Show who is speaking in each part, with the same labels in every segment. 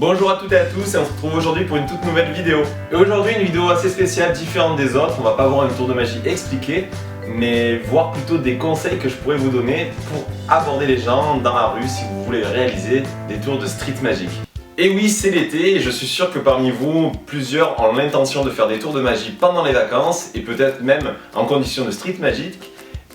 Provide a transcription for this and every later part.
Speaker 1: Bonjour à toutes et à tous et on se retrouve aujourd'hui pour une toute nouvelle vidéo. Et aujourd'hui une vidéo assez spéciale, différente des autres. On va pas voir un tour de magie expliqué, mais voir plutôt des conseils que je pourrais vous donner pour aborder les gens dans la rue si vous voulez réaliser des tours de street magique. Et oui, c'est l'été et je suis sûr que parmi vous, plusieurs ont l'intention de faire des tours de magie pendant les vacances et peut-être même en condition de street magique.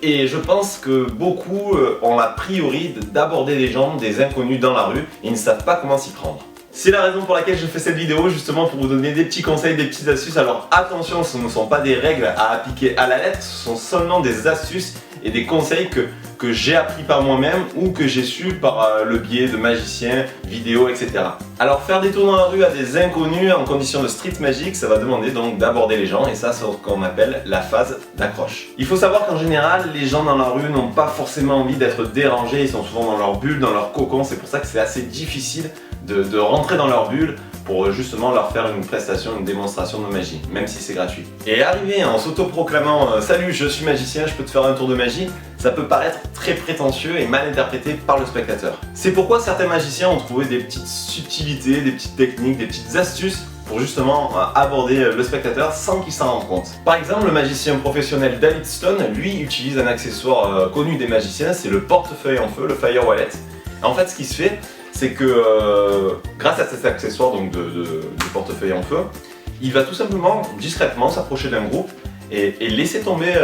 Speaker 1: Et je pense que beaucoup ont a priori d'aborder des gens, des inconnus dans la rue et ils ne savent pas comment s'y prendre. C'est la raison pour laquelle je fais cette vidéo, justement pour vous donner des petits conseils, des petites astuces. Alors attention, ce ne sont pas des règles à appliquer à la lettre, ce sont seulement des astuces et des conseils que j'ai appris par moi-même ou que j'ai su par le biais de magiciens, vidéos, etc. Alors faire des tours dans la rue à des inconnus en condition de street magique, ça va demander donc d'aborder les gens et ça c'est ce qu'on appelle la phase d'accroche. Il faut savoir qu'en général, les gens dans la rue n'ont pas forcément envie d'être dérangés, ils sont souvent dans leur bulle, dans leur cocon, c'est pour ça que c'est assez difficile de rentrer dans leur bulle pour justement leur faire une prestation, une démonstration de magie, même si c'est gratuit. Et arriver en s'autoproclamant salut, je suis magicien, je peux te faire un tour de magie, ça peut paraître très prétentieux et mal interprété par le spectateur. C'est pourquoi certains magiciens ont trouvé des petites subtilités, des petites techniques, des petites astuces pour justement aborder le spectateur sans qu'il s'en rende compte. Par exemple, le magicien professionnel David Stone, lui, utilise un accessoire connu des magiciens, c'est le portefeuille en feu, le Fire Wallet. En fait, ce qui se fait, c'est que grâce à cet accessoire donc du portefeuille en feu, il va tout simplement discrètement s'approcher d'un groupe et laisser tomber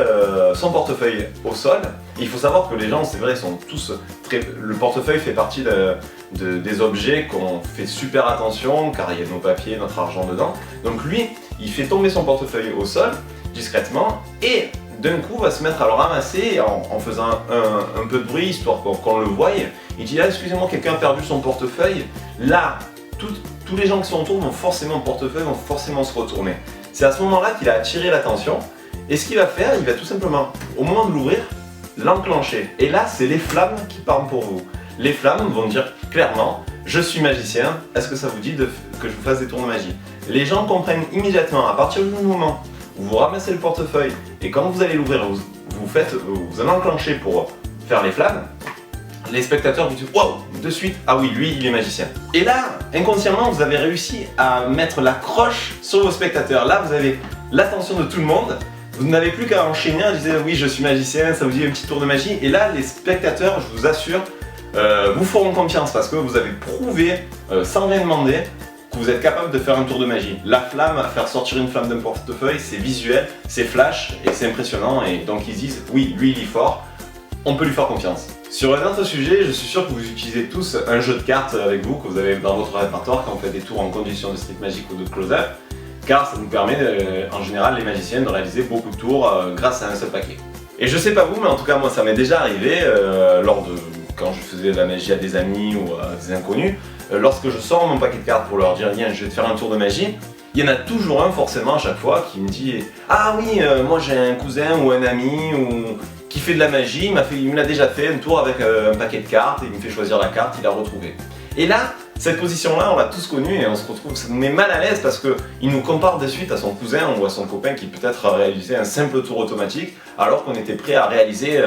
Speaker 1: son portefeuille au sol. Et il faut savoir que les gens, c'est vrai, sont tous très... Le portefeuille fait partie des objets qu'on fait super attention car il y a nos papiers, notre argent dedans. Donc lui, il fait tomber son portefeuille au sol discrètement et d'un coup va se mettre à le ramasser en faisant un peu de bruit histoire qu'on le voie. Il dit ah, excusez-moi, quelqu'un a perdu son portefeuille. Là, tous les gens qui sont autour vont forcément se retourner. C'est à ce moment-là qu'il a attiré l'attention. Et ce qu'il va faire, il va tout simplement, au moment de l'ouvrir, l'enclencher. Et là, c'est les flammes qui parlent pour vous. Les flammes vont dire clairement je suis magicien, est-ce que ça vous dit que je vous fasse des tours de magie? Les gens comprennent immédiatement, à partir du moment où vous ramassez le portefeuille et quand vous allez l'ouvrir, vous allez enclencher pour faire les flammes, les spectateurs vous disent wow, de suite, ah oui, lui il est magicien. Et là, inconsciemment, vous avez réussi à mettre l'accroche sur vos spectateurs. Là, vous avez l'attention de tout le monde. Vous n'avez plus qu'à enchaîner, à dire oui, je suis magicien, ça vous dit un petit tour de magie. Et là, les spectateurs, je vous assure, vous feront confiance parce que vous avez prouvé, sans rien demander, que vous êtes capable de faire un tour de magie. La flamme, faire sortir une flamme d'un portefeuille, c'est visuel, c'est flash et c'est impressionnant. Et donc ils disent oui, lui il est fort, on peut lui faire confiance. Sur un autre sujet, je suis sûr que vous utilisez tous un jeu de cartes avec vous, que vous avez dans votre répertoire quand vous faites des tours en condition de street magique ou de close-up, car ça nous permet, en général, les magiciens de réaliser beaucoup de tours grâce à un seul paquet. Et je sais pas vous, mais en tout cas moi ça m'est déjà arrivé quand je faisais de la magie à des amis ou à des inconnus, lorsque je sors mon paquet de cartes pour leur dire viens, je vais te faire un tour de magie, il y en a toujours un forcément à chaque fois qui me dit ah oui, moi j'ai un cousin ou un ami qui fait de la magie, il me l'a déjà fait un tour avec un paquet de cartes, et il me fait choisir la carte, il a retrouvé. Et là, cette position-là, on l'a tous connue et on se retrouve, ça nous met mal à l'aise parce qu'il nous compare de suite à son cousin ou à son copain qui peut-être a réalisé un simple tour automatique alors qu'on était prêt à réaliser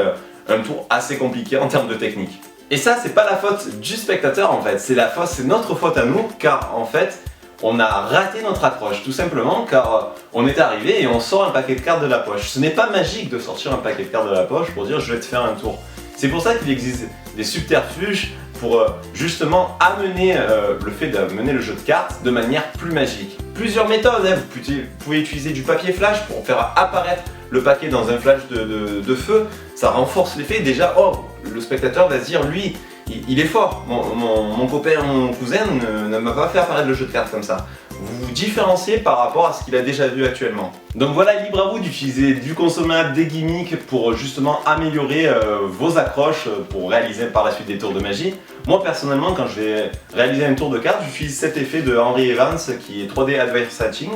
Speaker 1: un tour assez compliqué en termes de technique. Et ça, c'est pas la faute du spectateur en fait, c'est notre faute à nous car en fait, on a raté notre accroche, tout simplement car on est arrivé et on sort un paquet de cartes de la poche. Ce n'est pas magique de sortir un paquet de cartes de la poche pour dire je vais te faire un tour. C'est pour ça qu'il existe des subterfuges pour justement amener le fait d'amener le jeu de cartes de manière plus magique. Plusieurs méthodes, hein. Vous pouvez utiliser du papier flash pour faire apparaître le paquet dans un flash de feu. Ça renforce l'effet. Déjà, oh, le spectateur va se dire lui, il est fort, mon copain, mon cousin ne m'a pas fait apparaître le jeu de cartes comme ça. Vous vous différenciez par rapport à ce qu'il a déjà vu actuellement. Donc voilà, libre à vous d'utiliser du consommable, des gimmicks pour justement améliorer vos accroches pour réaliser par la suite des tours de magie. Moi personnellement, quand je vais réaliser un tour de cartes, j'utilise cet effet de Henry Evans qui est 3D Advanced Hatching,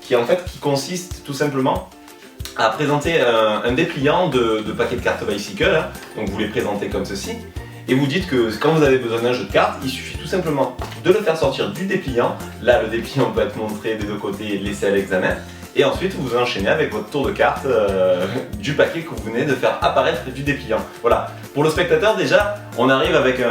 Speaker 1: qui consiste tout simplement à présenter un dépliant de paquets de cartes bicycle, hein. Donc vous les présentez comme ceci. Et vous dites que quand vous avez besoin d'un jeu de cartes, il suffit tout simplement de le faire sortir du dépliant. Là, le dépliant peut être montré des deux côtés et laissé à l'examen. Et ensuite, vous enchaînez avec votre tour de cartes du paquet que vous venez de faire apparaître du dépliant. Voilà. Pour le spectateur, déjà, on arrive avec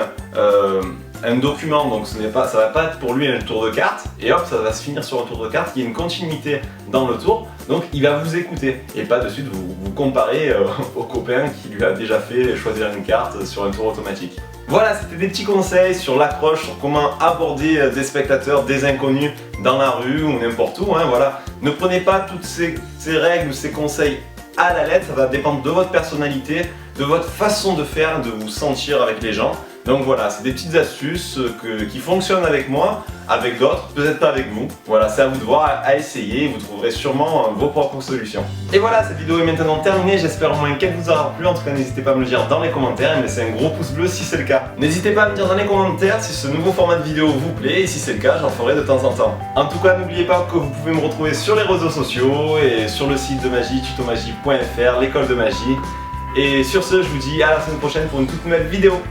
Speaker 1: un document, donc ça va pas être pour lui un tour de cartes, et hop, ça va se finir sur un tour de cartes, il y a une continuité dans le tour, donc il va vous écouter, et pas de suite vous comparer au copain qui lui a déjà fait choisir une carte sur un tour automatique. Voilà, c'était des petits conseils sur l'accroche, sur comment aborder des spectateurs, des inconnus dans la rue ou n'importe où, hein, voilà. Ne prenez pas toutes ces règles ou ces conseils à la lettre, ça va dépendre de votre personnalité, de votre façon de faire, de vous sentir avec les gens. Donc voilà, c'est des petites astuces qui fonctionnent avec moi, avec d'autres, peut-être pas avec vous. Voilà, c'est à vous de voir, à essayer, vous trouverez sûrement vos propres solutions. Et voilà, cette vidéo est maintenant terminée, j'espère au moins qu'elle vous aura plu. En tout cas, n'hésitez pas à me le dire dans les commentaires et me laisser un gros pouce bleu si c'est le cas. N'hésitez pas à me dire dans les commentaires si ce nouveau format de vidéo vous plaît, et si c'est le cas, j'en ferai de temps en temps. En tout cas, n'oubliez pas que vous pouvez me retrouver sur les réseaux sociaux et sur le site de magie, tutomagie.fr, l'école de magie. Et sur ce, je vous dis à la semaine prochaine pour une toute nouvelle vidéo.